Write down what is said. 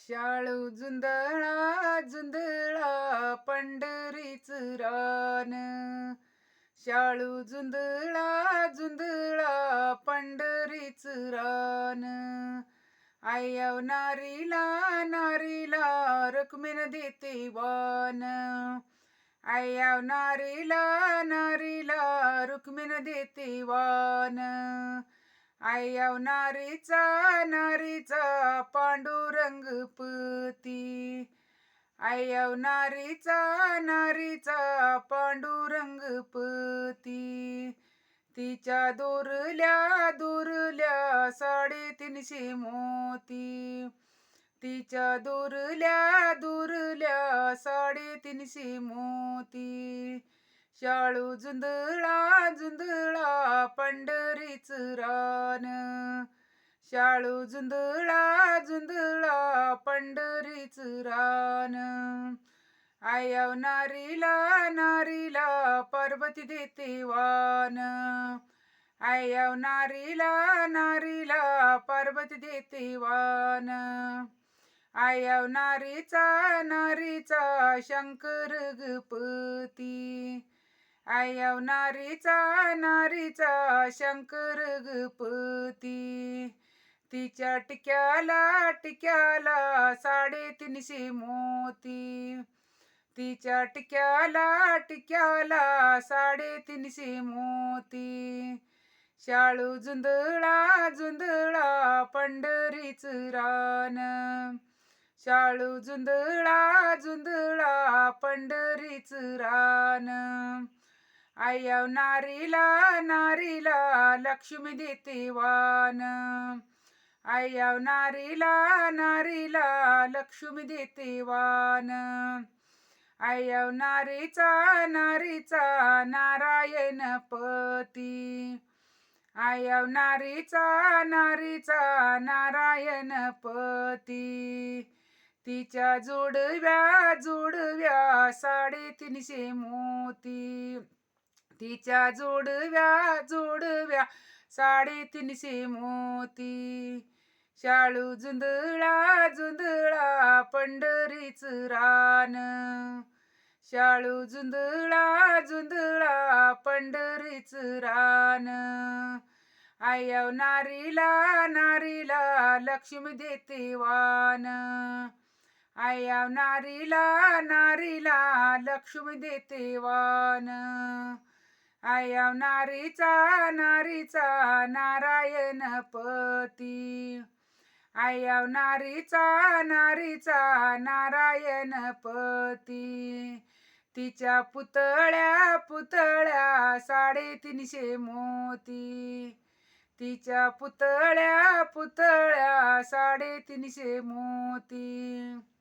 शाळू जुंधळा जुंधळा पंढरीचं रान. शाळू जुंधळा जुंधळा पंढरीचं रान. आयव नारीला नारीला रखमेन देते वान. आयव नारीला नारीला रुक्मिण देते वान. आयव नारीचा नारीचा पांडुरंग पती. आयव नारीचा नारीचा पांडुरंग पती. तिच्या दोरल्या दोरल्या 350 मोती. तिच्या दोरल्या दोरल्या 350 मोती. शाळू जुंधळा जुंधळा पंढरीचं रान. शाळू जुंधळा जुंधळा पंढरीचं रान. आयव नारीला नारीला पार्वती देते वान. आयव नारीला नारीला पार्वती देते वान. आयव नारीचा नारीचा शंकर गपती. आयव नारीचा नारीचा शंकर गपती. तिच्या टिक्याला टिक्याला 350 मोती. तिच्या टिक्याला टिक्याला 350 मोती. शाळू जुंधळा जुंधळा पंढरीचं रान. शाळू जुंधळा जुंधळा पंढरीचं रान. आयव नारीला नारीला लक्ष्मी देते वान. आयव नारीला नारीला लक्ष्मी देते वान. आयव नारीचा नारीचा नारायण पती. आयव नारीचा नारीचा नारायण पती. तिच्या जोडव्या जोडव्या 350 मोती. तिच्या जोडव्या जोडव्या 350 मोती. शाळू जुंधळा जुंधळा पंढरीचं रान. शाळू जुंधळा जुंधळा पंढरीचं रान. आयव नारीला नारीला लक्ष्मी देते वान. आयव नारीला नारीला लक्ष्मी देते वान. आयव नारीचा नारीचा नारायण पती. आयव नारीचा नारीचा नारायण पती. तिच्या पुतळ्या पुतळ्या 350 मोती. तिच्या पुतळ्या पुतळ्या 350 मोती.